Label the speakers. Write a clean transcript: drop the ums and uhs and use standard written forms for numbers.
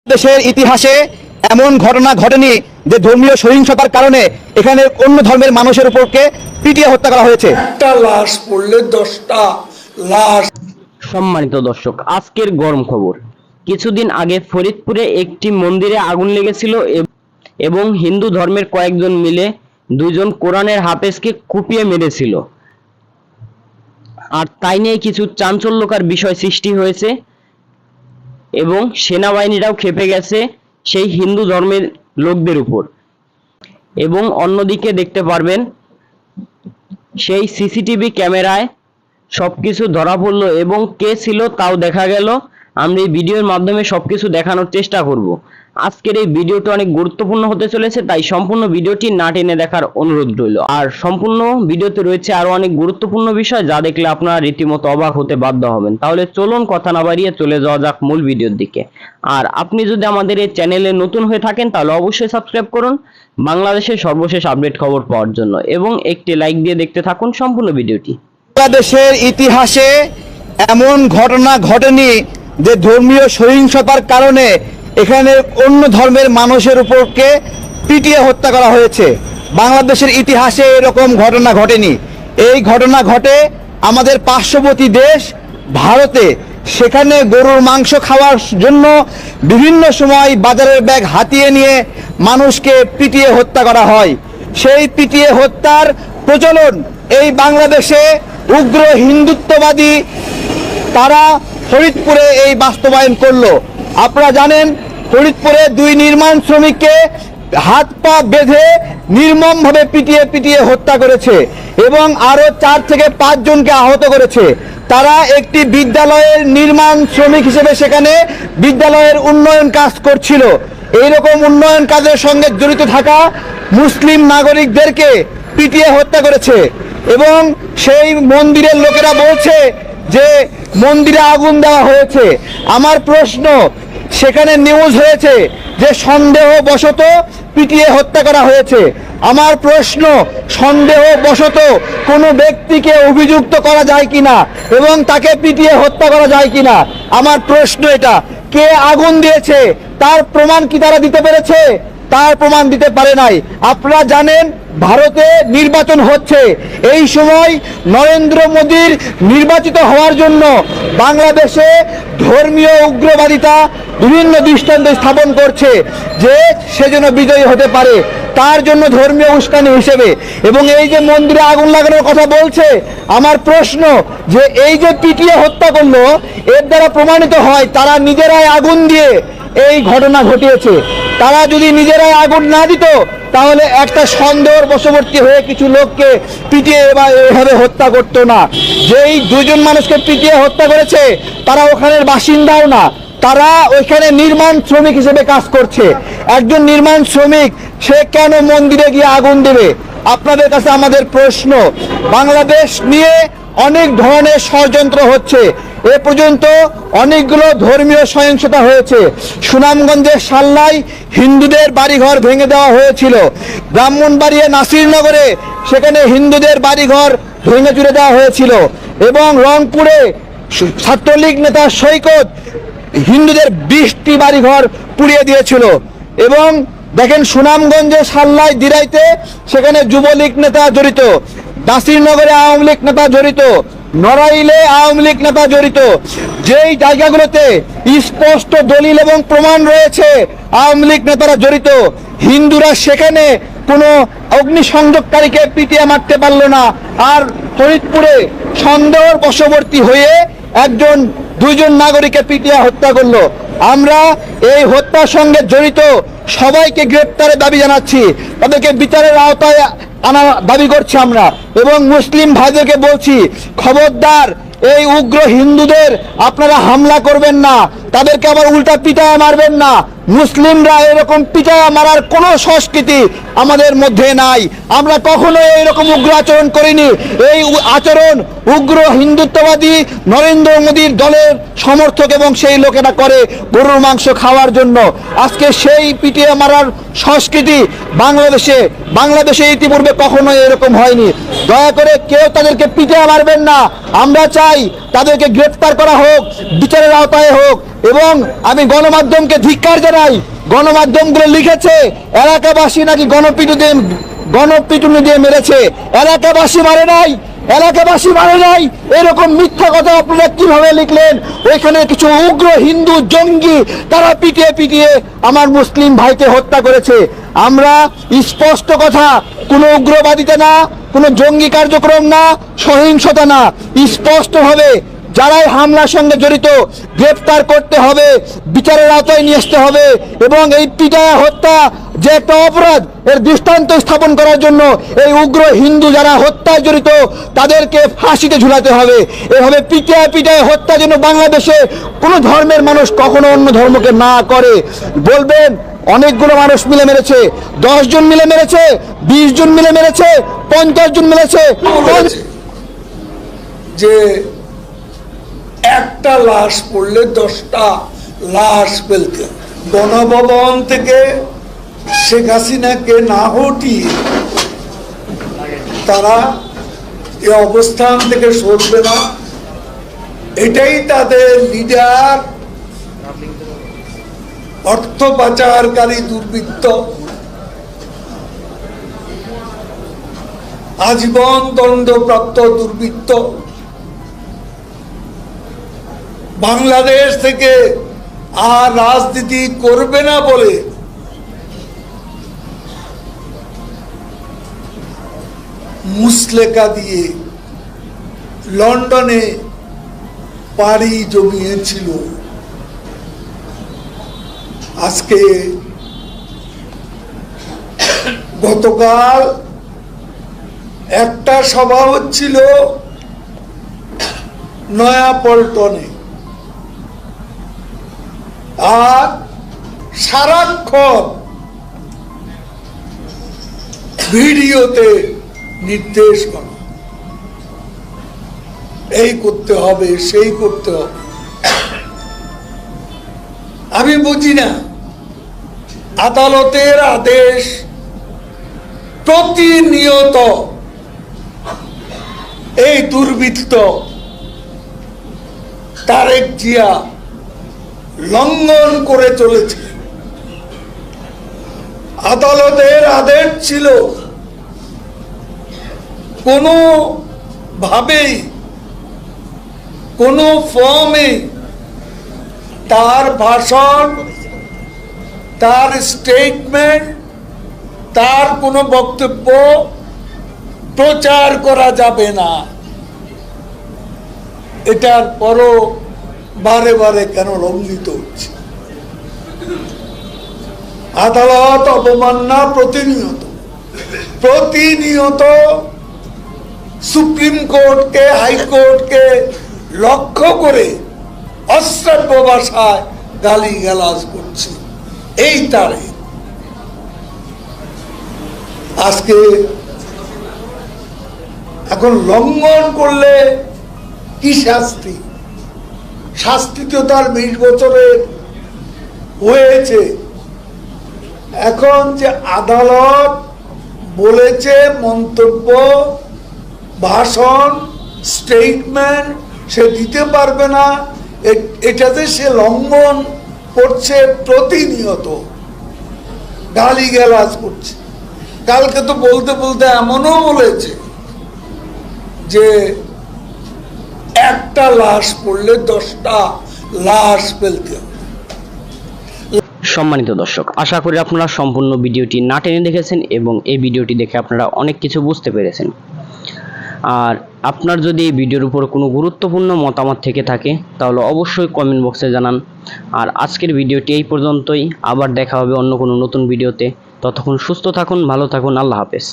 Speaker 1: দেশের ইতিহাসে এমন ঘটনা ঘটেনি যে ধর্মীয় সহিংসতার কারণে এখানে অন্য ধর্মের মানুষের উপরকে পিটিয়ে হত্যা করা হয়েছে।
Speaker 2: একটা লাশ পড়লে 10টা লাশ।
Speaker 3: সম্মানিত দর্শক, আজকের গরম খবর। কিছুদিন আগে ফরিদপুরে একটি মন্দিরে আগুন লেগেছিল এবং হিন্দু ধর্মের কয়েকজন মিলে দুজন কোরআনের হাফেজকে কুপিয়ে মেরেছিল। আর তাই নিয়ে কিছু চাঞ্চল্যকর বিষয় সৃষ্টি হয়েছে এবং সেনাবাহিনীরাও ক্ষেপে গেছে সেই হিন্দু ধর্মের লোকদের উপর। এবং অন্যদিকে দেখতে পারবেন সেই সিসিটিভি ক্যামেরায় সবকিছু ধরা পড়লো এবং কে ছিল তাও দেখা গেল। আমরা এই ভিডিওর মাধ্যমে সবকিছু দেখানোর চেষ্টা করব। আজকের এই ভিডিওটি অনেক গুরুত্বপূর্ণ হতে চলেছে, তাই সম্পূর্ণ ভিডিওটি না টেনে দেখার অনুরোধ রইল। আর সম্পূর্ণ ভিডিওতে রয়েছে আরো অনেক গুরুত্বপূর্ণ বিষয় যা দেখলে আপনারা রীতিমতো অবাক হতে বাধ্য হবেন। তাহলে চলুন কথা না বাড়িয়ে চলে যাওয়া যাক মূল ভিডিওর দিকে। আর আপনি যদি আমাদের এই চ্যানেলে নতুন হয়ে থাকেন তাহলে অবশ্যই সাবস্ক্রাইব করুন বাংলাদেশের সর্বশেষ আপডেট খবর পাওয়ার জন্য এবং একটি লাইক দিয়ে দেখতে থাকুন সম্পূর্ণ ভিডিওটি।
Speaker 1: বাংলাদেশের ইতিহাসে এমন ঘটনা ঘটেনি যে ধর্মীয় সহিংসতার কারণে এখানে অন্য ধর্মের মানুষের উপরকে পিটিয়ে হত্যা করা হয়েছে। বাংলাদেশের ইতিহাসে এরকম ঘটনা ঘটেনি। এই ঘটনা ঘটে আমাদের পার্শ্ববর্তী দেশ ভারতে। সেখানে গরুর মাংস খাওয়ার জন্য বিভিন্ন সময় বাজারের ব্যাগ হাতিয়ে নিয়ে মানুষকে পিটিয়ে হত্যা করা হয়। সেই পিটিয়ে হত্যার প্রচলন এই বাংলাদেশে উগ্র হিন্দুত্ববাদী তারা ফরিদপুরে এই বাস্তবায়ন করলো। আপনারা জানেন ফরিদপুরে 2 নির্মাণ শ্রমিককে হাত পা বেঁধে নির্মমভাবে পিটিয়ে পিটিয়ে হত্যা করেছে এবং আরো 4 থেকে 5 জনকে আহত করেছে। তারা একটি বিদ্যালয়ের নির্মাণ শ্রমিক হিসেবে সেখানে বিদ্যালয়ের উন্নয়ন কাজ করছিল। এইরকম উন্নয়ন কাজের সঙ্গে জড়িত থাকা মুসলিম নাগরিকদেরকে পিটিয়ে হত্যা করেছে এবং সেই মন্দিরের লোকেরা বলছে যে মন্দিরে আগুন দেওয়া হয়েছে। আমার প্রশ্ন, সেখানে নিউজ হয়েছে যে সন্দেহবশত পিটিয়ে হত্যা করা হয়েছে। আমার প্রশ্ন, সন্দেহবশত কোনো ব্যক্তিকে অভিযুক্ত করা যায় কিনা এবং তাকে পিটিয়ে হত্যা করা যায় কিনা। আমার প্রশ্ন এটা, কে আগুন দিয়েছে তার প্রমাণ কি তারা দিতে পেরেছে? তার প্রমাণ দিতে পারে নাই। আপনারা জানেন ভারতে নির্বাচন হচ্ছে। এই সময় নরেন্দ্র মোদীর নির্বাচিত হওয়ার জন্য বাংলাদেশে ধর্মীয় উগ্রবাদিতা বিভিন্ন দৃষ্টান্ত স্থাপন করছে যে সেজন্য বিজয়ী হতে পারে, তার জন্য ধর্মীয় উস্কানি হিসেবে। এবং এই যে মন্দিরে আগুন লাগানোর কথা বলছে, আমার প্রশ্ন যে এই যে পিটিয়ে হত্যা করলো এর দ্বারা প্রমাণিত হয় তারা নিজেরাই আগুন দিয়ে এই ঘটনা ঘটিয়েছে। তারা যদি নিজেরাই আগুন না দিত তাহলে একটা সন্দেহের বশবর্তী হয়ে কিছু লোককে পিটিয়ে এভাবে হত্যা করতো না। যেই 2 জন মানুষকে পিটিয়ে হত্যা করেছে তারা ওখানের বাসিন্দাও না, তারা ওইখানে নির্মাণ শ্রমিক হিসেবে কাজ করছে। একজন নির্মাণ শ্রমিক সে কেন মন্দিরে গিয়ে আগুন দেবে? আপনাদের কাছে আমাদের প্রশ্ন, বাংলাদেশ নিয়ে অনেক ধরনের ষড়যন্ত্র হচ্ছে। এ পর্যন্ত অনেকগুলো ধর্মীয় সহিংসতা হয়েছে। সুনামগঞ্জের সাল্লায় হিন্দুদের বাড়িঘর ভেঙে দেওয়া হয়েছিল। ব্রাহ্মণবাড়িয়া নাসিরনগরে সেখানে হিন্দুদের বাড়িঘর ভেঙে চুরে দেওয়া হয়েছিল এবং রংপুরে ছাত্রলীগ নেতা সৈকত হিন্দুদের 20টি বাড়িঘর পুড়িয়ে দিয়েছিল। এবং দেখেন সুনামগঞ্জে সাল্লায় দিরাইতে সেখানে যুবলীগ নেতা জড়িত, নাসিরনগরে আওয়ামী লীগ নেতা জড়িত, নড়াইলে আওয়ামী লীগ নেতা জড়িত। যেই জায়গাগুলোতে স্পষ্ট দলিল এবং প্রমাণ রয়েছে আওয়ামী লীগ নেতারা জড়িত, হিন্দুরা সেখানে কোনো অগ্নিসংযোগকারীকে পিটিয়ে মারতে পারল না। আর ফরিদপুরে সন্দেহের বশবর্তী হয়ে 2 জন নাগরিককে পিটিয়ে হত্যা করলো। আমরা এই হত্যার সঙ্গে জড়িত সবাইকে গ্রেপ্তারের দাবি জানাচ্ছি, তাদেরকে বিচারের আওতায় আনা দাবি করছি আমরা। এবং মুসলিম ভাইদেরকে বলছি, খবরদার এই উগ্র হিন্দুদের আপনারা হামলা করবেন না, তাদেরকে আবার উল্টা পিটায় মারবেন না। মুসলিমরা এরকম পিটায় মারার কোনো সংস্কৃতি আমাদের মধ্যে নাই। আমরা কখনো এরকম উগ্র আচরণ করিনি। এই আচরণ উগ্র হিন্দুত্ববাদী নরেন্দ্র মোদীর দলের সমর্থক এবং সেই লোকেরা করে গরুর মাংস খাওয়ার জন্য। আজকে সেই পিটিয়ে মারার সংস্কৃতি বাংলাদেশে ইতিপূর্বে কখনোই এরকম হয়নি। দয়া করে কেউ তাদেরকে পিটিয়ে মারবেন না। আমরা চাই তাদেরকে গ্রেফতার করা হোক, বিচারের আওতায় হোক। এবং আমি গণমাধ্যমকে ধিক্কার জানাই, গণমাধ্যমগুলো লিখেছে এলাকাবাসী নাকি গণপিটুনি দিয়ে মেরেছে। এলাকাবাসী মারে নাই, এরকম মিথ্যা কথা আপনারা কিভাবে লিখলেন? ওইখানে কিছু উগ্র হিন্দু জঙ্গি তারা পিটিয়ে আমার মুসলিম ভাইকে হত্যা করেছে। আমরা স্পষ্ট কথা, কোনো উগ্রবাদিতা না, কোনো জঙ্গি কার্যক্রম না, সহিংসতা না, স্পষ্টভাবে যারাই হামলার সঙ্গে জড়িত গ্রেফতার করতে হবে, বিচারের আওতায় নিয়ে আসতে হবে। এবং এই পিটায়া হত্যা যে একটা অপরাধ, এর দৃষ্টান্ত স্থাপন করার জন্য এই উগ্র হিন্দু যারা হত্যায় জড়িত তাদেরকে ফাঁসিতে ঝুলাতে হবে। এভাবে পিটায় হত্যা যেন বাংলাদেশে কোনো ধর্মের মানুষ কখনো অন্য ধর্মকে না করে। বলবেন অনেকগুলো মানুষ মিলে মেরেছে, 10 জন মিলে মেরেছে, 20 জন মিলে মেরেছে, 50 জন মেরেছে,
Speaker 2: যে একটা লাশ পড়লে 10টা লাশ ফেলতে। গণভবন থেকে শেখ হাসিনাকে না হটিয়ে তারা এই অবস্থান থেকে সরবে না, এটাই তাদের লিডার অর্থ পাচারকারী দুর্বৃত্ত আজীবন দণ্ডপ্রাপ্ত দুর্বৃত্ত বাংলাদেশ থেকে আর রাজনীতি করবে না বলে মুসলেকা দিয়ে লন্ডনে পাড়ি জমিয়েছিল। আজকে গতকাল একটা সভা হচ্ছিল নয়াপল্টনে, আর সারাক্ষণ ভিডিওতে নির্দেশ করা, এই করতে হবে, সেই করতে হবে। আমি বুঝি না, আদালতের আদেশ প্রতিনিয়ত এই দুর্বৃত্ত তারেক জিয়া লঙ্ঘন করে চলেছে। আদালতের আদেশ ছিল কোনো ভাবেই, কোনো ফর্মে তার ভাষণ, তার স্টেটমেন্ট, তার কোনো বক্তব্য প্রচার করা যাবে না। এটার পরও বারে বারে কেন লঙ্ঘিত হচ্ছে? আদালত অবমাননা প্রতিনিয়ত সুপ্রিম কোর্টকে, হাইকোর্টকে লক্ষ্য করে অশ্রাব্য ভাষায় গালিগালাজ করছে। এই তারে আজকে এখন লঙ্ঘন করলে কি শাস্তি? শাস্তি তো তার 20 বছরের হয়েছে। এখন যে আদালত বলেছে মন্তব্য, ভাষণ, স্টেটমেন্ট সে দিতে পারবে না, এটাতে সে লঙ্ঘন করছে, প্রতিনিয়ত গালিগালাজ করছে। কালকে তো বলতে বলতে এমনও বলেছে যে একটা লাশ পড়লে 10টা লাশ ফেলতে হবে।
Speaker 3: সম্মানিত দর্শক, আশা করি আপনারা সম্পূর্ণ ভিডিওটি না টেনে দেখেছেন এবং এই ভিডিওটি দেখে আপনারা অনেক কিছু বুঝতে পেরেছেন। আর আপনার যদি এই ভিডিওর উপর কোনো গুরুত্বপূর্ণ মতামত থেকে থাকে তাহলে অবশ্যই কমেন্ট বক্সে জানান। আর আজকের ভিডিওটি এই পর্যন্তই, আবার দেখা হবে অন্য কোনো নতুন ভিডিওতে। ততক্ষণ সুস্থ থাকুন, ভালো থাকুন, আল্লাহ হাফেজ।